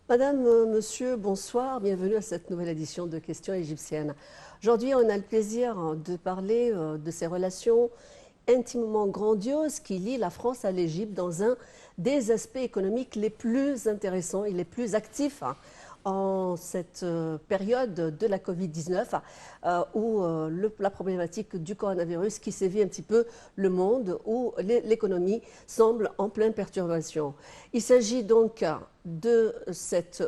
Madame, monsieur, bonsoir, bienvenue à cette nouvelle édition de Questions égyptiennes. Aujourd'hui, on a le plaisir de parler de ces relations intimement grandioses qui lient la France à l'Égypte dans un des aspects économiques les plus intéressants et les plus actifs en cette période de la Covid-19 où la problématique du coronavirus qui sévit un petit peu le monde, où l'économie semble en pleine perturbation. Il s'agit donc de cet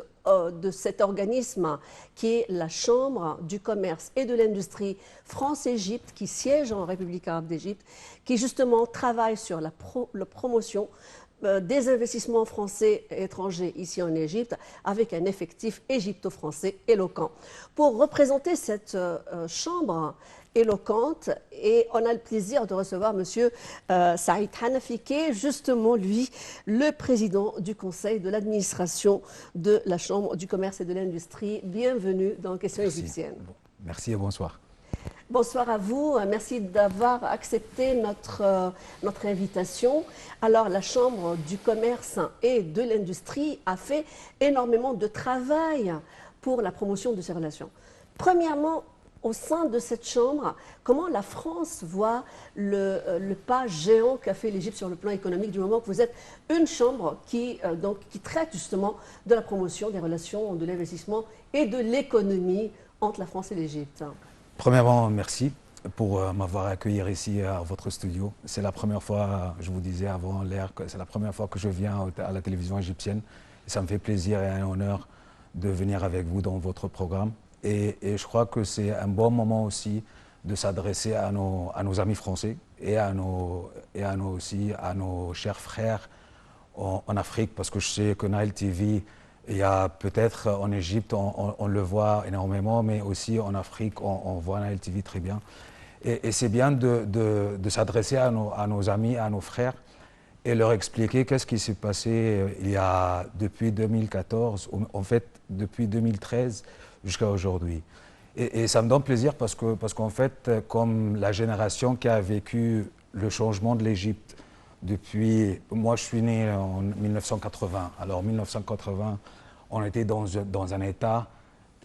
organisme qui est la Chambre du commerce et de l'industrie France-Égypte qui siège en République arabe d'Égypte, qui justement travaille sur la promotion des investissements français et étrangers ici en Égypte avec un effectif égypto-français éloquent. Pour représenter cette chambre éloquente, et on a le plaisir de recevoir M. Saïd Hanafi, qui est justement lui le président du conseil de l'administration de la Chambre du commerce et de l'industrie. Bienvenue dans Questions égyptiennes. Merci et bonsoir. Bonsoir à vous, merci d'avoir accepté notre invitation. Alors, la Chambre du commerce et de l'industrie a fait énormément de travail pour la promotion de ces relations. Premièrement, au sein de cette Chambre, comment la France voit le pas géant qu'a fait l'Égypte sur le plan économique du moment que vous êtes une Chambre qui traite justement de la promotion des relations, de l'investissement et de l'économie entre la France et l'Égypte? Premièrement, merci pour m'avoir accueilli ici à votre studio. C'est la première fois, je vous disais avant l'air, que c'est la première fois que je viens à la télévision égyptienne. Et ça me fait plaisir et un honneur de venir avec vous dans votre programme. Et je crois que c'est un bon moment aussi de s'adresser à nos amis français et aussi à nos chers frères en Afrique, parce que je sais que Nile TV, il y a peut-être en Égypte, on le voit énormément, mais aussi en Afrique, on voit Nile TV très bien. Et c'est bien de s'adresser à nos amis, à nos frères, et leur expliquer qu'est-ce qui s'est passé depuis 2014, en fait depuis 2013 jusqu'à aujourd'hui. Et ça me donne plaisir parce qu'en fait, comme la génération qui a vécu le changement de l'Égypte moi je suis né en 1980, alors 1980, on était dans un état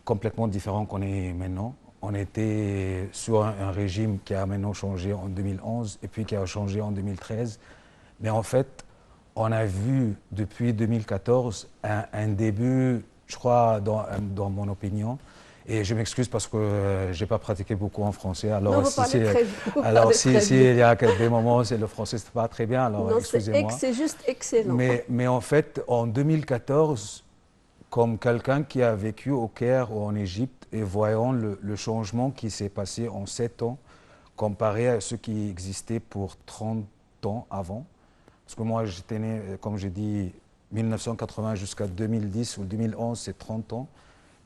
complètement différent qu'on est maintenant. On était sur un régime qui a maintenant changé en 2011 et puis qui a changé en 2013. Mais en fait, on a vu depuis 2014 un début, je crois, dans mon opinion. Et je m'excuse parce que je n'ai pas pratiqué beaucoup en français. Alors, Non, vous parlez très bien. Alors si il y a des moments où le français n'est pas très bien, alors excusez-moi. C'est juste excellent. Mais en fait, en 2014, comme quelqu'un qui a vécu au Caire ou en Égypte et voyant le changement qui s'est passé en 7 ans, comparé à ce qui existait pour 30 ans avant. Parce que moi, j'étais né, comme j'ai dit, 1980 jusqu'à 2010 ou 2011, c'est 30 ans.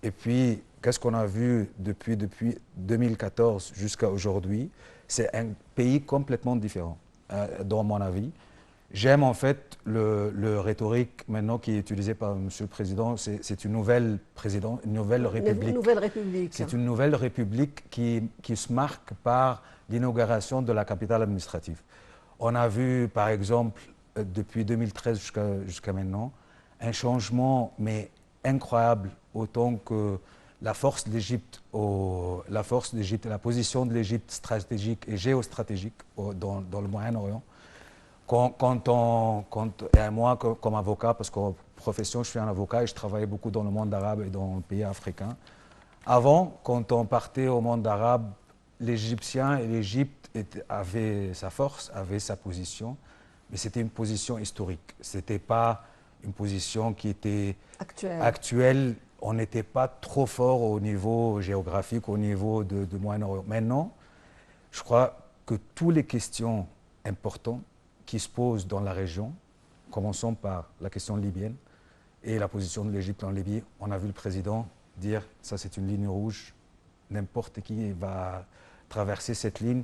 Et puis, qu'est-ce qu'on a vu depuis 2014 jusqu'à aujourd'hui? C'est un pays complètement différent, dans mon avis. J'aime en fait le rhétorique maintenant qui est utilisé par M. le Président. C'est une nouvelle république. Une nouvelle république. C'est une nouvelle république qui se marque par l'inauguration de la capitale administrative. On a vu, par exemple, depuis 2013 jusqu'à maintenant, un changement mais incroyable, autant que la force d'Égypte, la position de l'Égypte stratégique et géostratégique dans le Moyen-Orient. Et moi, comme avocat, parce qu'en profession, je suis un avocat et je travaillais beaucoup dans le monde arabe et dans le pays africain. Avant, quand on partait au monde arabe, l'Égyptien et l'Égypte avaient sa force, avaient sa position, mais c'était une position historique. Ce n'était pas une position qui était actuelle. On n'était pas trop fort au niveau géographique, au niveau de Moyen-Orient. Maintenant, je crois que toutes les questions importantes qui se posent dans la région, commençons par la question libyenne et la position de l'Égypte en Libye. On a vu le président dire ça c'est une ligne rouge, n'importe qui va traverser cette ligne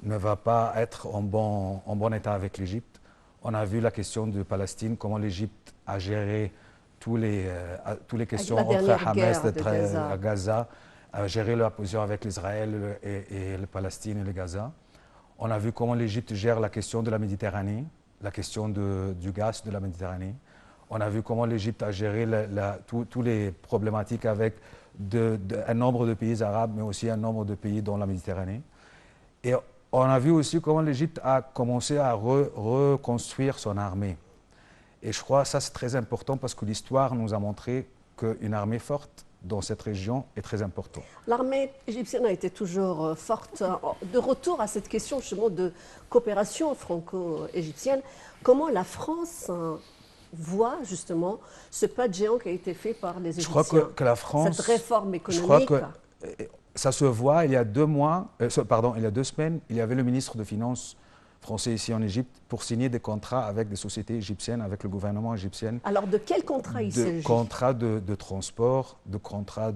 ne va pas être en bon état avec l'Égypte. On a vu la question de Palestine, comment l'Égypte a géré toutes les questions entre Hamas et Gaza, a géré la position avec l'Israël et la Palestine et le Gaza. On a vu comment l'Égypte gère la question de la Méditerranée, la question du gaz de la Méditerranée. On a vu comment l'Égypte a géré tous les problématiques avec un nombre de pays arabes, mais aussi un nombre de pays dans la Méditerranée. Et on a vu aussi comment l'Égypte a commencé à reconstruire son armée. Et je crois que ça, c'est très important parce que l'histoire nous a montré qu'une armée forte dans cette région est très importante. L'armée égyptienne a été toujours forte. De retour à cette question justement de coopération franco-égyptienne, comment la France voit justement ce pas de géant qui a été fait par les Égyptiens? Je crois que la France, cette réforme économique. Je crois que ça se voit. Il y a 2 mois, il y a 2 semaines, il y avait le ministre des Finances français ici en Égypte pour signer des contrats avec des sociétés égyptiennes, avec le gouvernement égyptien. Alors de quel contrat il s'agit? De contrats de transport, de contrats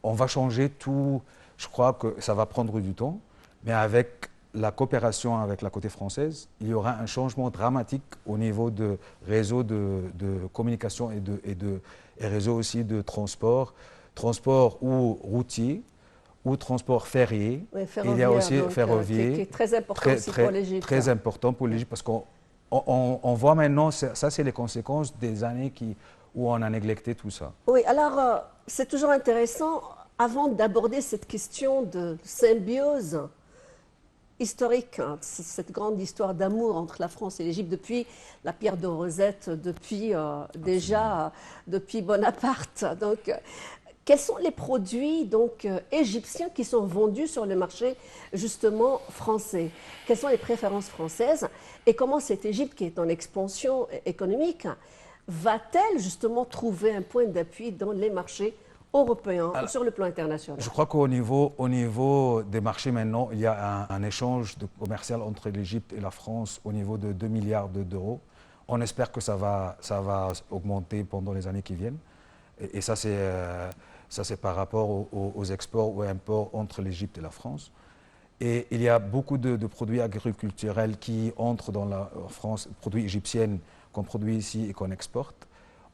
on va changer tout. Je crois que ça va prendre du temps, mais avec la coopération avec la côté française, il y aura un changement dramatique au niveau de réseaux de communication et réseaux aussi de transport ou routier, ou transport ferrier. Oui, il y a aussi ferroviaire, qui est très important aussi pour l'Égypte. Très important pour l'Égypte parce qu'on voit maintenant, ça c'est les conséquences des années où on a néglecté tout ça. Oui, alors c'est toujours intéressant, avant d'aborder cette question de symbiose historique, hein, cette grande histoire d'amour entre la France et l'Égypte depuis la pierre de Rosette, depuis depuis Bonaparte. Donc, quels sont les produits égyptiens qui sont vendus sur le marché justement français? Quelles sont les préférences françaises? Et comment cette Égypte qui est en expansion économique va-t-elle justement trouver un point d'appui dans les marchés européens ou sur le plan international? Je crois qu'au niveau des marchés maintenant, il y a un échange commercial entre l'Égypte et la France au niveau de 2 milliards d'euros. On espère que ça va augmenter pendant les années qui viennent. Et ça, c'est par rapport aux exports ou imports entre l'Égypte et la France. Et il y a beaucoup de produits agriculturels qui entrent dans la France, produits égyptiens qu'on produit ici et qu'on exporte.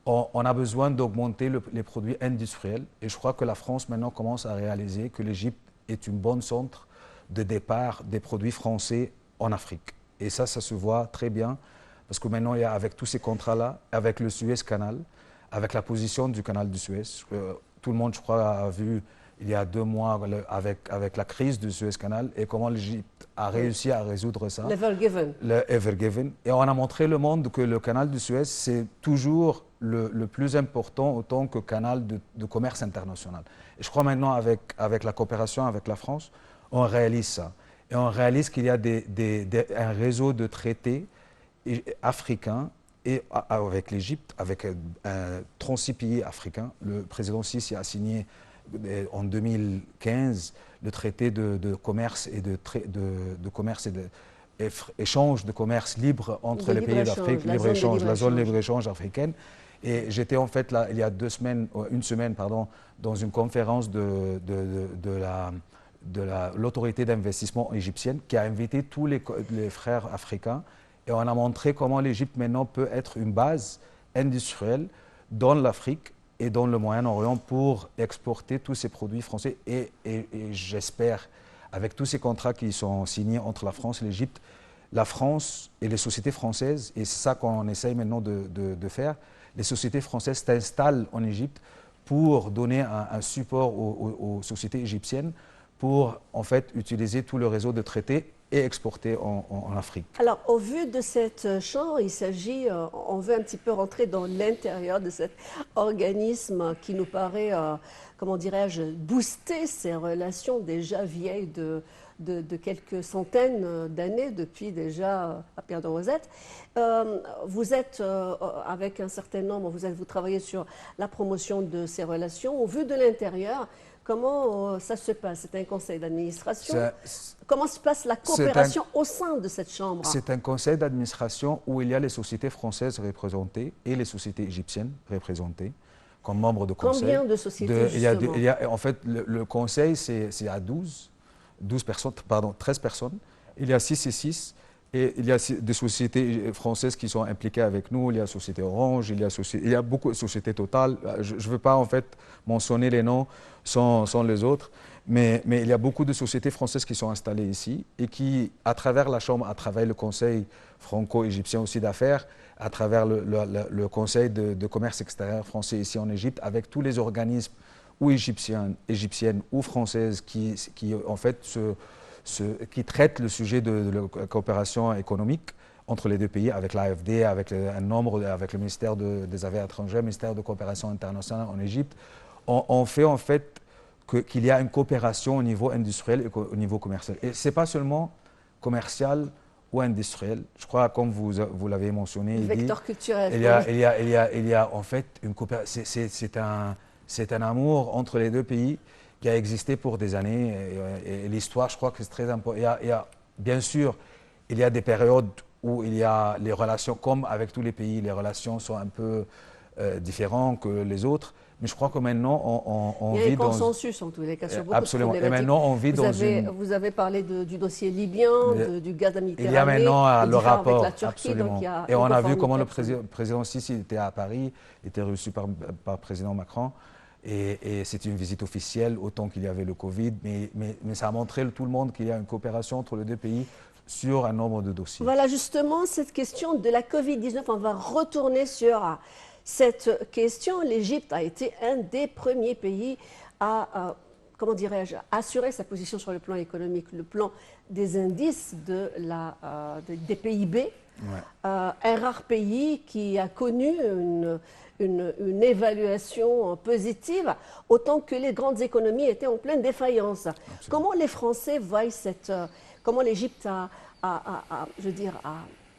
On a besoin d'augmenter les produits industriels. Et je crois que la France maintenant commence à réaliser que l'Égypte est une bonne centre de départ des produits français en Afrique. Et ça se voit très bien parce que maintenant, avec tous ces contrats-là, avec le Suez Canal, avec la position du canal du Suez, tout le monde, je crois, a vu il y a 2 mois avec la crise du Suez Canal et comment l'Égypte a réussi à résoudre ça. L'Ever Given. Le Ever Given. Et on a montré le monde que le canal du Suez, c'est toujours le plus important autant que canal de commerce international. Et je crois maintenant, avec la coopération avec la France, on réalise ça. Et on réalise qu'il y a un réseau de traités africains et avec l'Égypte, avec 36 pays africains. Le président Sisi a signé en 2015 le traité de commerce et échange de commerce libre entre les pays d'Afrique, la zone libre-échange africaine. Et j'étais en fait là, il y a une semaine, dans une conférence de l'autorité d'investissement égyptienne qui a invité tous les frères africains. Et on a montré comment l'Égypte maintenant peut être une base industrielle dans l'Afrique et dans le Moyen-Orient pour exporter tous ces produits français. Et j'espère, avec tous ces contrats qui sont signés entre la France et l'Égypte, la France et les sociétés françaises, et c'est ça qu'on essaye maintenant de faire, les sociétés françaises s'installent en Égypte pour donner un support aux sociétés égyptiennes pour en fait utiliser tout le réseau de traités et exporter en Afrique. Alors, au vu de cette chambre, il s'agit, on veut un petit peu rentrer dans l'intérieur de cet organisme qui nous paraît, comment dirais-je, booster ces relations déjà vieilles de quelques centaines d'années, depuis déjà la pierre de Rosette. Vous êtes, avec un certain nombre, vous travaillez sur la promotion de ces relations. Au vu de l'intérieur, comment ça se passe? C'est un conseil d'administration? Comment se passe la coopération au sein de cette chambre? C'est un conseil d'administration où il y a les sociétés françaises représentées et les sociétés égyptiennes représentées comme membres de conseil. Combien de sociétés, justement? En fait, le conseil, c'est à 13 personnes. Il y a 6 et 6. Et il y a des sociétés françaises qui sont impliquées avec nous. Il y a Société Orange, il y a beaucoup de sociétés Total. Je ne veux pas en fait mentionner les noms sans les autres, mais il y a beaucoup de sociétés françaises qui sont installées ici et qui, à travers la Chambre, à travers le Conseil franco-égyptien aussi d'affaires, à travers le Conseil de commerce extérieur français ici en Égypte, avec tous les organismes ou égyptiennes ou françaises qui en fait, qui traitent le sujet de la coopération économique entre les deux pays, avec l'AFD, avec avec le ministère des Affaires étrangères, le ministère de coopération internationale en Égypte. On fait en fait qu'il y a une coopération au niveau industriel et au niveau commercial. Et ce n'est pas seulement commercial ou industriel. Je crois, comme vous l'avez mentionné, le vecteur culturel. Il y a en fait une coopération. C'est un amour entre les deux pays qui a existé pour des années. Et l'histoire, je crois que c'est très important. Bien sûr, il y a des périodes où il y a les relations, comme avec tous les pays, les relations sont un peu différentes que les autres. Mais je crois que maintenant, on vit dans... Il y a un consensus en tous les cas sur beaucoup absolument. de problématiques. Et maintenant, on vit Vous avez parlé du dossier libyen, du gaz à Méditerranée. Il y a maintenant le rapport, avec la Turquie, absolument. Donc il y a et on a vu comment le président Sisi était à Paris, était reçu par le président Macron. Et c'est une visite officielle, autant qu'il y avait le Covid. Mais ça a montré tout le monde qu'il y a une coopération entre les deux pays sur un nombre de dossiers. Voilà, justement, cette question de la Covid-19, on va retourner sur cette question. L'Égypte a été un des premiers pays à, comment dirais-je, assurer sa position sur le plan économique, le plan des indices des PIB. Ouais. Un rare pays qui a connu une évaluation positive, autant que les grandes économies étaient en pleine défaillance. Absolument. Comment les Français voient comment l'Égypte a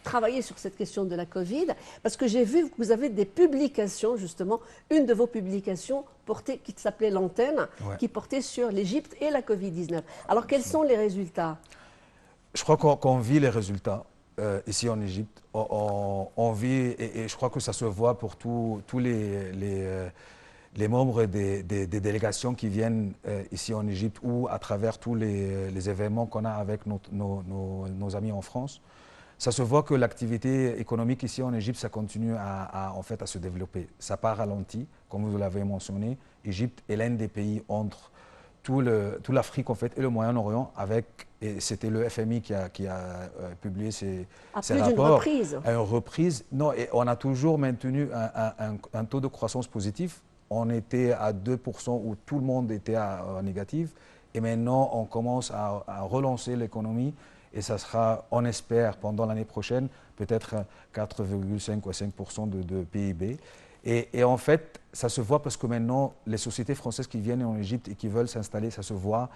travaillé sur cette question de la Covid? Parce que j'ai vu que vous avez des publications, justement, une de vos publications qui s'appelait L'Antenne, ouais, qui portait sur l'Égypte et la Covid-19. Alors, quels sont les résultats? Je crois qu'on vit les résultats ici en Égypte. On vit, et je crois que ça se voit pour tous les membres des délégations qui viennent ici en Égypte ou à travers tous les événements qu'on a avec nos amis en France. Ça se voit que l'activité économique ici en Égypte, ça continue en fait, à se développer. Ça part ralenti, comme vous l'avez mentionné. L'Égypte est l'un des pays entre toute l'Afrique en fait, et le Moyen-Orient, et c'était le FMI qui a publié ces rapports. Une reprise. Non, et on a toujours maintenu un taux de croissance positif. On était à 2% où tout le monde était en négatif. Et maintenant, on commence à relancer l'économie. Et ça sera, on espère, pendant l'année prochaine, peut-être 4,5 ou 5% de PIB. Et en fait, ça se voit parce que maintenant, les sociétés françaises qui viennent en Égypte et qui veulent s'installer, ça se voit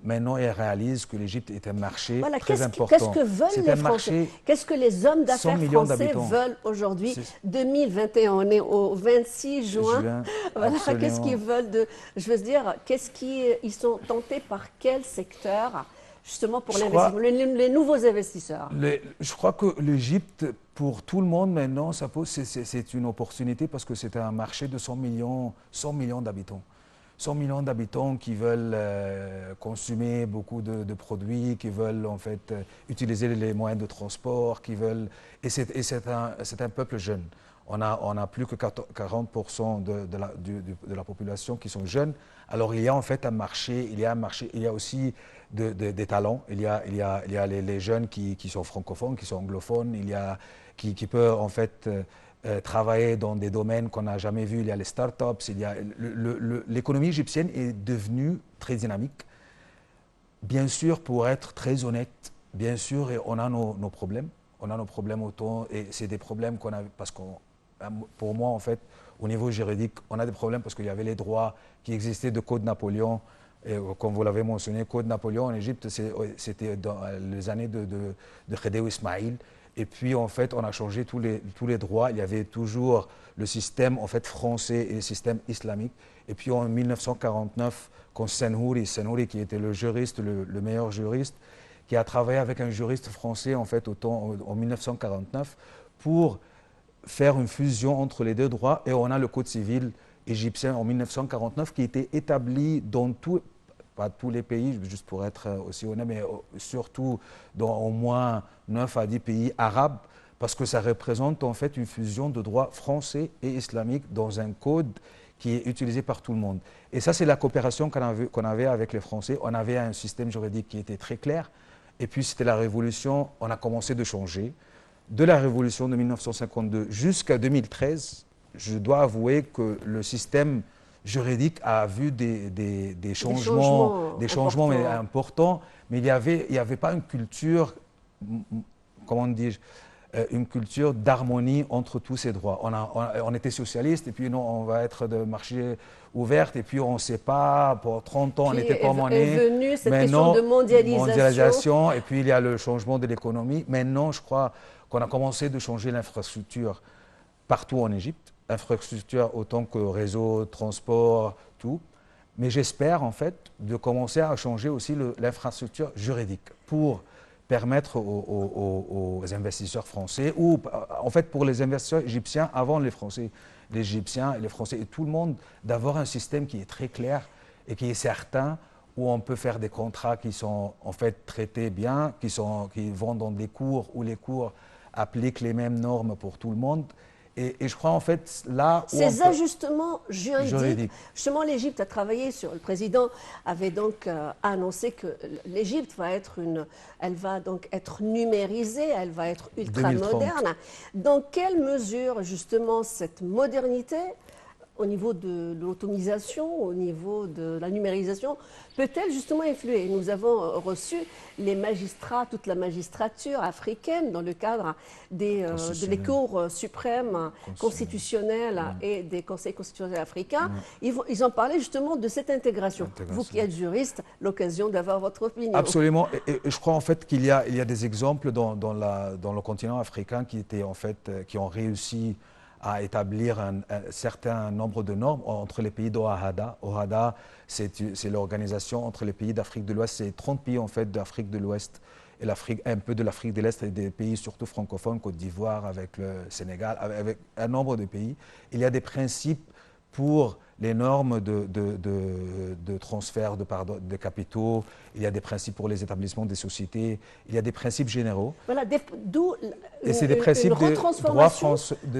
maintenant, ils réalisent que l'Égypte est un marché très important. Qu'est-ce que veulent les Français? Qu'est-ce que les hommes d'affaires français veulent aujourd'hui, 2021? On est au 26 juin. Voilà, qu'est-ce qu'ils veulent je veux dire, ils sont tentés par quel secteur? Justement pour l'investissement, les nouveaux investisseurs. Je crois que l'Égypte, pour tout le monde maintenant, c'est une opportunité parce que c'est un marché de 100 millions d'habitants. 100 millions d'habitants qui veulent consommer beaucoup de produits, qui veulent en fait utiliser les moyens de transport, et c'est un peuple jeune. On a plus que 40% de la population qui sont jeunes. Alors il y a en fait un marché, il y a aussi des talents. Il y a les jeunes qui sont francophones, qui sont anglophones, qui peuvent en fait travailler dans des domaines qu'on n'a jamais vus. Il y a les startups, l'économie égyptienne est devenue très dynamique. Bien sûr, pour être très honnête, bien sûr, on a nos problèmes. On a nos problèmes autant, et c'est des problèmes qu'on a, parce que pour moi, en fait, au niveau juridique, on a des problèmes parce qu'il y avait les droits qui existaient de Code Napoléon. Et comme vous l'avez mentionné, Code Napoléon en Égypte, c'était dans les années de Khedive Ismaïl. Et puis, en fait, on a changé tous les droits. Il y avait toujours le système en fait, français et le système islamique. Et puis, en 1949, quand Senhouri, qui était le juriste, le meilleur juriste, qui a travaillé avec un juriste français en fait, en 1949 pour faire une fusion entre les deux droits. Et on a le Code civil égyptien en 1949 qui était établi dans pas tous les pays, juste pour être aussi honnête, mais surtout dans au moins 9 à 10 pays arabes, parce que ça représente en fait une fusion de droits français et islamiques dans un code qui est utilisé par tout le monde. Et ça, c'est la coopération qu'on avait avec les Français. On avait un système juridique qui était très clair. Et puis, c'était la révolution. On a commencé de changer. de la révolution de 1952 jusqu'à 2013, je dois avouer que le système juridique a vu des changements mais importants, mais il n'y avait pas une culture, comment dis-je, une culture d'harmonie entre tous ces droits. On était socialiste et puis non, on va être de marché ouvert et puis on ne sait pas, pour 30 ans on n'était pas monnaie. Est venue cette question de mondialisation. Et puis il y a le changement de l'économie. Maintenant, je crois qu'on a commencé de changer l'infrastructure partout en Égypte, infrastructure autant que réseau, transport, tout. Mais j'espère en fait de commencer à changer aussi l'infrastructure juridique pour permettre aux investisseurs français, ou en fait pour les investisseurs égyptiens avant les Français, les Égyptiens et les Français et tout le monde, d'avoir un système qui est très clair et qui est certain, où on peut faire des contrats qui sont en fait traités bien, qui vont dans des cours où les cours appliquent les mêmes normes pour tout le monde. Et je crois en fait là où ces ajustements juridiques, justement l'Égypte a travaillé sur, le président avait donc annoncé que l'Égypte elle va donc être numérisée, elle va être ultra 2030. moderne. Dans quelle mesure justement cette modernité au niveau de l'automatisation, au niveau de la numérisation, peut-elle justement influer? Nous avons reçu les magistrats, toute la magistrature africaine dans le cadre de les cours suprêmes constitutionnels et des conseils constitutionnels africains. Ils ont parlé justement de cette intégration. Vous qui êtes juriste, l'occasion d'avoir votre opinion. Absolument. Et je crois en fait qu'il y a des exemples dans le continent africain qui ont réussi à établir un certain nombre de normes entre les pays d'OHADA. OHADA, c'est l'organisation entre les pays d'Afrique de l'Ouest. C'est 30 pays en fait d'Afrique de l'Ouest et un peu de l'Afrique de l'Est et des pays surtout francophones, Côte d'Ivoire, avec le Sénégal, avec un nombre de pays. Il y a des principes pour les normes de transfert de capitaux, il y a des principes pour les établissements des sociétés, il y a des principes généraux. Voilà, d'où c'est des principes de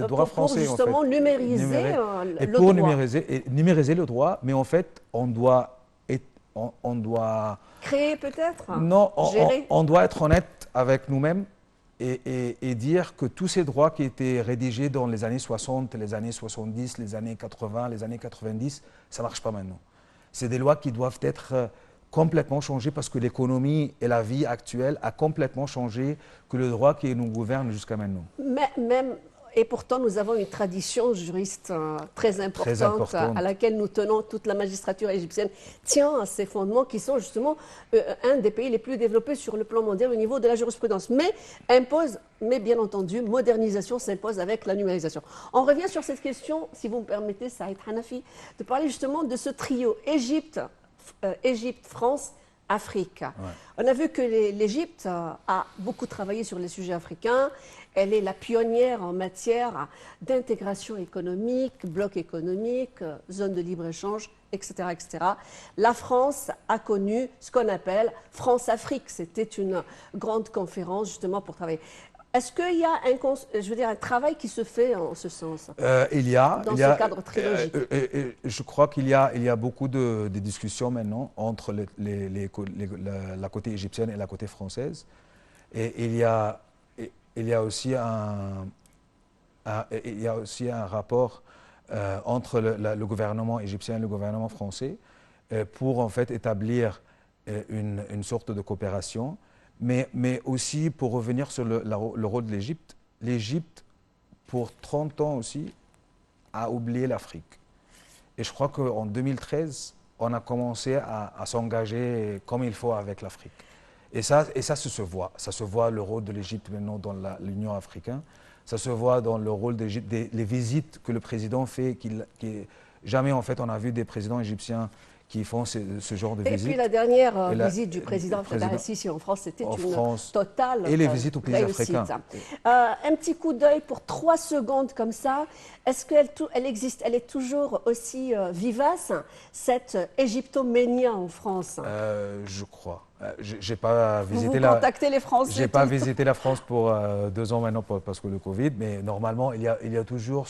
droit français, pour justement en fait. Numériser et le pour droit. numériser le droit, mais en fait, on doit créer peut-être. Non, on doit être honnête avec nous-mêmes et dire que tous ces droits qui étaient rédigés dans les années 60, les années 70, les années 80, les années 90, ça ne marche pas maintenant. C'est des lois qui doivent être complètement changées parce que l'économie et la vie actuelle a complètement changé que le droit qui nous gouverne jusqu'à maintenant. Et pourtant, nous avons une tradition juriste très importante à laquelle nous tenons, toute la magistrature égyptienne tient à ces fondements qui sont justement un des pays les plus développés sur le plan mondial au niveau de la jurisprudence. Mais bien entendu, modernisation s'impose avec la numérisation. On revient sur cette question, si vous me permettez, Saïd Hanafi, de parler justement de ce trio Égypte, France, Afrique. Ouais. On a vu que l'Égypte a beaucoup travaillé sur les sujets africains. Elle est la pionnière en matière d'intégration économique, bloc économique, zone de libre-échange, etc., etc. La France a connu ce qu'on appelle France-Afrique. C'était une grande conférence justement pour travailler. Est-ce qu'il y a un travail qui se fait en ce sens dans ce cadre trilogique je crois qu'il y a beaucoup de discussions maintenant entre la côté égyptienne et la côté française. Et il y a aussi un rapport entre le gouvernement égyptien et le gouvernement français pour en fait établir une sorte de coopération. Mais aussi, pour revenir sur le rôle de l'Égypte, l'Égypte, pour 30 ans aussi, a oublié l'Afrique. Et je crois qu'en 2013, on a commencé à s'engager comme il faut avec l'Afrique. Et ça se voit. Ça se voit le rôle de l'Égypte maintenant dans l'Union africaine. Ça se voit dans le rôle les visites que le président fait. Jamais, en fait, on a vu des présidents égyptiens qui font ce genre de visites. Et puis la dernière visite du président Fattah al-Sisi en France, c'était une totale et les visites aux pays africains. Un petit coup d'œil pour 3 secondes comme ça. Est-ce qu'elle existe, elle est toujours aussi vivace, cette égyptoménie en France Je crois. J'ai pas visité contactez les Français. J'ai pas visité la France pour 2 ans maintenant parce que le Covid, mais normalement il y a toujours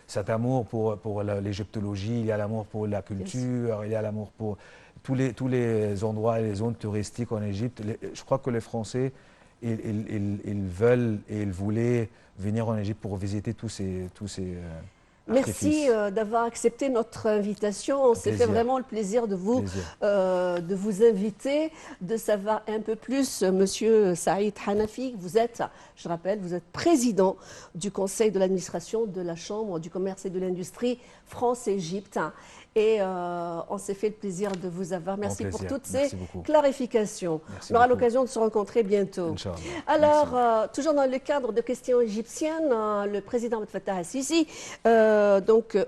cet amour pour l'égyptologie, il y a l'amour pour la culture, il y a l'amour pour tous les endroits et les zones touristiques en Égypte. Je crois que les Français ils veulent et ils voulaient venir en Égypte pour visiter tous ces Merci d'avoir accepté notre invitation. On s'est fait vraiment le plaisir de vous inviter, de savoir un peu plus. Monsieur Saïd Hanafi, vous êtes, je rappelle, vous êtes président du conseil de l'administration de la Chambre du commerce et de l'industrie France-Égypte. Et on s'est fait le plaisir de vous avoir. Merci pour toutes ces clarifications. On aura l'occasion de se rencontrer bientôt. Alors, toujours dans le cadre de questions égyptiennes, le président Abdel Fattah al-Sisi,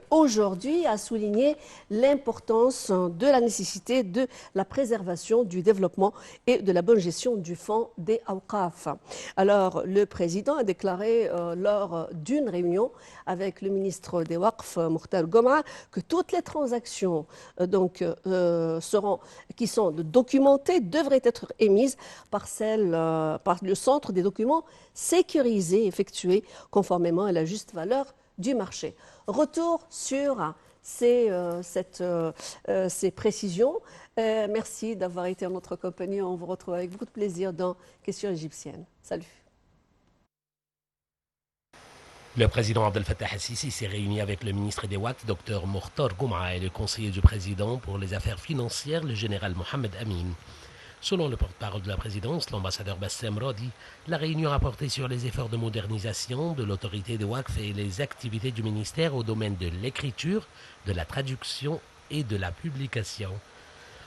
aujourd'hui, a souligné l'importance de la nécessité de la préservation du développement et de la bonne gestion du fonds des Awqaf. Alors, le président a déclaré lors d'une réunion avec le ministre des Waqf, Mokhtar Goma, que toutes les transactions qui sont documentées devraient être émises par le centre des documents sécurisés effectués conformément à la juste valeur du marché. Retour sur ces précisions. Merci d'avoir été en notre compagnie. On vous retrouve avec beaucoup de plaisir dans Questions égyptiennes. Salut. Le président Abdel Fattah al-Sisi s'est réuni avec le ministre des Waqf, Dr Mokhtar Goma, et le conseiller du président pour les affaires financières, le général Mohamed Amin. Selon le porte-parole de la présidence, l'ambassadeur Bassem Rodi, la réunion a porté sur les efforts de modernisation de l'autorité des Waqf et les activités du ministère au domaine de l'écriture, de la traduction et de la publication.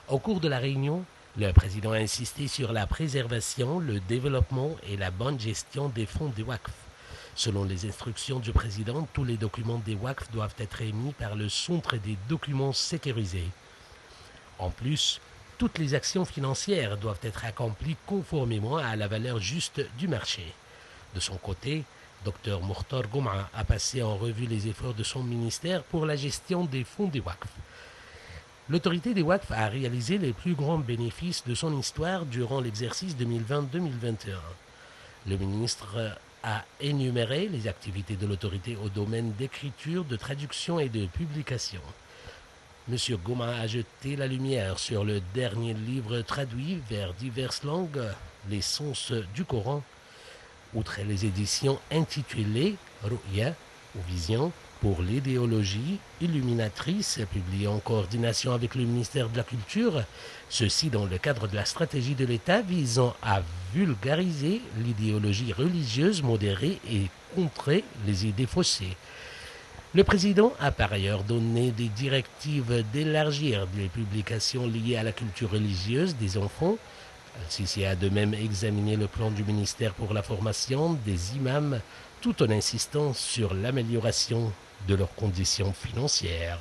Au cours de la réunion, le président a insisté sur la préservation, le développement et la bonne gestion des fonds des Waqf. Selon les instructions du président, tous les documents des Waqf doivent être émis par le centre des documents sécurisés. En plus, toutes les actions financières doivent être accomplies conformément à la valeur juste du marché. De son côté, Dr Mokhtar Goma a passé en revue les efforts de son ministère pour la gestion des fonds des Waqf. L'autorité des Waqf a réalisé les plus grands bénéfices de son histoire durant l'exercice 2020-2021. Le ministre a énuméré les activités de l'autorité au domaine d'écriture, de traduction et de publication. M. Goma a jeté la lumière sur le dernier livre traduit vers diverses langues, les sens du Coran. Outre les éditions intitulées Ru'ya ou Vision pour l'idéologie illuminatrice, publiées en coordination avec le ministère de la Culture, ceci dans le cadre de la stratégie de l'État visant à vulgariser l'idéologie religieuse modérée et contrer les idées faussées. Le président a par ailleurs donné des directives d'élargir les publications liées à la culture religieuse des enfants. Al-Sisi a de même examiné le plan du ministère pour la formation des imams tout en insistant sur l'amélioration de leurs conditions financières.